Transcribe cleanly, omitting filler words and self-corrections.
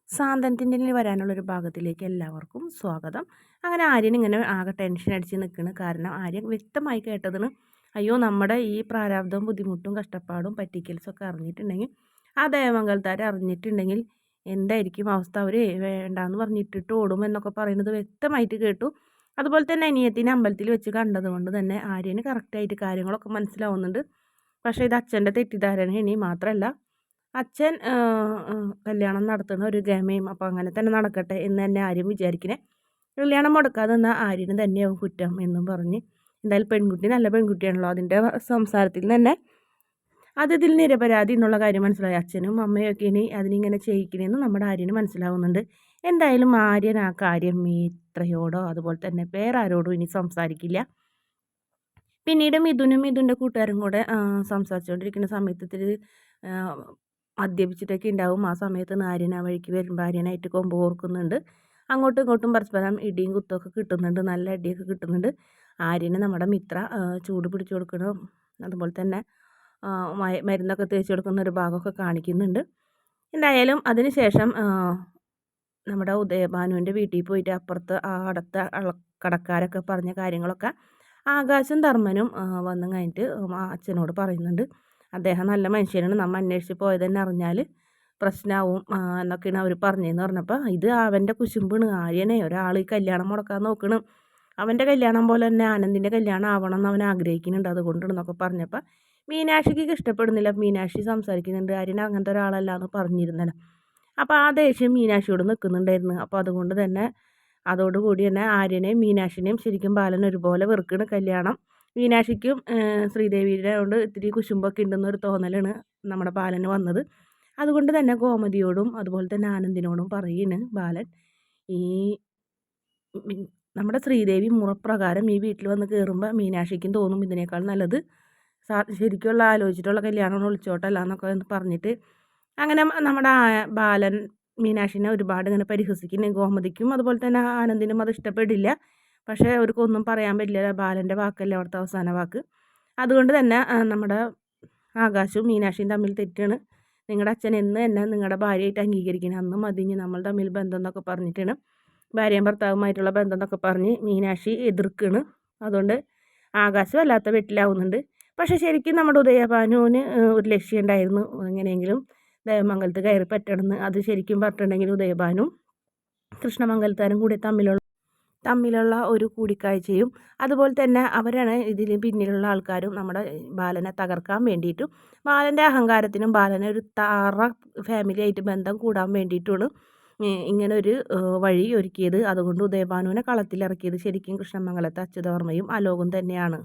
സാന്ത്വനത്തിൻ്റെ വരാനുള്ളൊരു ഭാഗത്തിലേക്ക് എല്ലാവർക്കും സ്വാഗതം. അങ്ങനെ ആര്യൻ ഇങ്ങനെ ആകെ ടെൻഷൻ അടിച്ച് നിൽക്കുന്നു. കാരണം ആര്യൻ വ്യക്തമായി കേട്ടതിന് അയ്യോ നമ്മുടെ ഈ പ്രാരാബ്ദവും ബുദ്ധിമുട്ടും കഷ്ടപ്പാടും പറ്റിക്കൽസൊക്കെ അറിഞ്ഞിട്ടുണ്ടെങ്കിൽ ആ ദേവമംഗലത്താർ അറിഞ്ഞിട്ടുണ്ടെങ്കിൽ എന്തായിരിക്കും അവസ്ഥ, അവർ വേണ്ടാന്ന് പറഞ്ഞിട്ടിട്ട് ഓടും എന്നൊക്കെ പറയുന്നത് വ്യക്തമായിട്ട് കേട്ടു. അതുപോലെ തന്നെ അനിയത്തിനെ അമ്പലത്തിൽ വെച്ച് കണ്ടതുകൊണ്ട് തന്നെ ആര്യന് കറക്റ്റായിട്ട് കാര്യങ്ങളൊക്കെ മനസ്സിലാവുന്നുണ്ട്. പക്ഷേ ഇത് അച്ഛൻ്റെ തെറ്റിദ്ധാരണയാണ്. മാത്രമല്ല അച്ഛൻ കല്യാണം നടത്തുന്ന ഒരു ഗമയും അപ്പോൾ അങ്ങനെ തന്നെ നടക്കട്ടെ എന്ന് തന്നെ ആര്യം വിചാരിക്കണേ. കല്യാണം മുടക്കാതെ നിന്നാൽ ആര്യന് തന്നെയാവും കുറ്റം എന്നും പറഞ്ഞ് എന്തായാലും പെൺകുട്ടി നല്ല പെൺകുട്ടിയാണല്ലോ, അതിൻ്റെ സംസാരത്തിൽ തന്നെ അതിൽ നിരപരാധി എന്നുള്ള കാര്യം മനസ്സിലായി. അച്ഛനും അമ്മയൊക്കെ ഇനി അതിനിങ്ങനെ ചെയ്യിക്കണേന്ന് നമ്മുടെ ആര്യന് മനസ്സിലാവുന്നുണ്ട്. എന്തായാലും ആര്യൻ ആ കാര്യം മിത്രയോടോ അതുപോലെ തന്നെ വേറെ ആരോടും ഇനി സംസാരിക്കില്ല. പിന്നീട് മിഥുനും മിഥുൻ്റെ കൂട്ടുകാരും കൂടെ സംസാരിച്ചുകൊണ്ടിരിക്കുന്ന സമയത്ത് ഇത്തിരി മദ്യപിച്ചിട്ടൊക്കെ ഉണ്ടാവും. ആ സമയത്ത് ആര്യൻ ആ വഴിക്ക് വരുമ്പോൾ ആര്യനായിട്ട് കൊമ്പ് കോർക്കുന്നുണ്ട്. അങ്ങോട്ടും ഇങ്ങോട്ടും പരസ്പരം ഇടിയും കുത്തൊക്കെ കിട്ടുന്നുണ്ട്, നല്ല അടിയൊക്കെ കിട്ടുന്നുണ്ട്. ആര്യന് നമ്മുടെ മിത്ര ചൂട് പിടിച്ചു കൊടുക്കണം, അതുപോലെ തന്നെ മരുന്നൊക്കെ തേച്ച് കൊടുക്കുന്ന ഒരു ഭാഗമൊക്കെ കാണിക്കുന്നുണ്ട്. എന്തായാലും അതിന് ശേഷം നമ്മുടെ ഉദയഭാനുവിൻ്റെ വീട്ടിൽ പോയിട്ട് അപ്പുറത്ത് അടുത്ത കടക്കാരൊക്കെ പറഞ്ഞ കാര്യങ്ങളൊക്കെ ആകാശും ധർമ്മനും വന്നു കഴിഞ്ഞിട്ട് അച്ഛനോട് പറയുന്നുണ്ട്. അദ്ദേഹം നല്ല മനുഷ്യനാണ്, നമ്മൾ അന്വേഷിച്ച് പോയത് തന്നെ അറിഞ്ഞാൽ പ്രശ്നമാവും എന്നൊക്കെയാണ് അവർ പറഞ്ഞതെന്ന് പറഞ്ഞപ്പോൾ ഇത് അവൻ്റെ കുശുമ്പാണ്. ആര്യനെ ഒരാൾ ഈ കല്യാണം മുടക്കാൻ നോക്കണം, അവൻ്റെ കല്യാണം പോലെ തന്നെ ആനന്ദിൻ്റെ കല്യാണം ആവണം എന്ന് അവൻ ആഗ്രഹിക്കുന്നുണ്ട്, അതുകൊണ്ടെന്നൊക്കെ പറഞ്ഞപ്പോൾ മീനാക്ഷിക്ക് ഇഷ്ടപ്പെടുന്നില്ല. മീനാക്ഷി സംസാരിക്കുന്നുണ്ട്, ആര്യൻ അങ്ങനത്തെ ഒരാളല്ല എന്ന് പറഞ്ഞിരുന്നല്ലോ. അപ്പോൾ ആ ദേഷ്യം മീനാക്ഷിയോട് നിൽക്കുന്നുണ്ടായിരുന്നു. അപ്പോൾ അതുകൊണ്ട് തന്നെ അതോടുകൂടി തന്നെ ആര്യനെയും മീനാക്ഷിനെയും ശരിക്കും ബാലൻ ഒരുപോലെ വെറുക്കണ്. കല്യാണം മീനാക്ഷിക്കും ശ്രീദേവിയുടെ കൊണ്ട് ഇത്തിരി കുശുമ്പൊക്കെ ഉണ്ടെന്നൊരു തോന്നലാണ് നമ്മുടെ ബാലന് വന്നത്. അതുകൊണ്ട് തന്നെ ഗോമതിയോടും അതുപോലെ തന്നെ ആനന്ദിനോടും പറയുന്നു ബാലൻ, ഈ നമ്മുടെ ശ്രീദേവി മുറപ്രകാരം ഈ വീട്ടിൽ വന്ന് കയറുമ്പോൾ മീനാക്ഷിക്കും തോന്നും ഇതിനേക്കാൾ നല്ലത് ശരിക്കുള്ള ആലോചിച്ചിട്ടുള്ള കല്യാണം ഒളിച്ചോട്ടല്ല എന്നൊക്കെ പറഞ്ഞിട്ട് അങ്ങനെ നമ്മുടെ ബാലൻ മീനാക്ഷിനെ ഒരുപാട് ഇങ്ങനെ പരിഹസിക്കുന്നു. ഗോമതിക്കും അതുപോലെ തന്നെ ആനന്ദിനും അത് ഇഷ്ടപ്പെടില്ല. പക്ഷേ അവർക്കൊന്നും പറയാൻ പറ്റില്ല, ബാലൻ്റെ വാക്കല്ലേ അവിടുത്തെ അവസാന വാക്ക്. അതുകൊണ്ട് തന്നെ നമ്മുടെ ആകാശവും മീനാക്ഷിയും തമ്മിൽ തെറ്റാണ്. നിങ്ങളുടെ അച്ഛൻ എന്ന് തന്നെ നിങ്ങളുടെ ഭാര്യയായിട്ട് അംഗീകരിക്കണം, അന്ന് മതിഞ്ഞ് നമ്മൾ തമ്മിൽ ബന്ധം എന്നൊക്കെ പറഞ്ഞിട്ടാണ് ഭാര്യയും ഭർത്താവുമായിട്ടുള്ള ബന്ധം എന്നൊക്കെ പറഞ്ഞ് മീനാക്ഷി എതിർക്കാണ്. അതുകൊണ്ട് ആകാശം അല്ലാത്ത വീട്ടിലാവുന്നുണ്ട്. പക്ഷേ ശരിക്കും നമ്മുടെ ഉദയഭാനുവിന് ഒരു ലക്ഷ്യം ഉണ്ടായിരുന്നു, എങ്ങനെയെങ്കിലും ദേവമംഗലത്ത് കയറി പറ്റണമെന്ന്. അത് ശരിക്കും പറഞ്ഞിട്ടുണ്ടെങ്കിൽ ഉദയഭാനും കൃഷ്ണമംഗലത്താരും കൂടി തമ്മിലുള്ള ഒരു കൂടിക്കാഴ്ചയും അതുപോലെ തന്നെ അവരാണ് ഇതിന് പിന്നിലുള്ള ആൾക്കാരും നമ്മുടെ ബാലനെ തകർക്കാൻ വേണ്ടിയിട്ടും ബാലൻ്റെ അഹങ്കാരത്തിനും ബാലനെ ഒരു താറ ഫാമിലിയായിട്ട് ബന്ധം കൂടാൻ വേണ്ടിയിട്ടുമാണ് ഇങ്ങനെ ഒരു വഴി ഒരുക്കിയത്. അതുകൊണ്ട് ഉദയഭാനുവിനെ കളത്തിലിറക്കിയത് ശരിക്കും കൃഷ്ണമംഗലത്തെ അച്യുതവർമ്മയും അലോകും തന്നെയാണ്.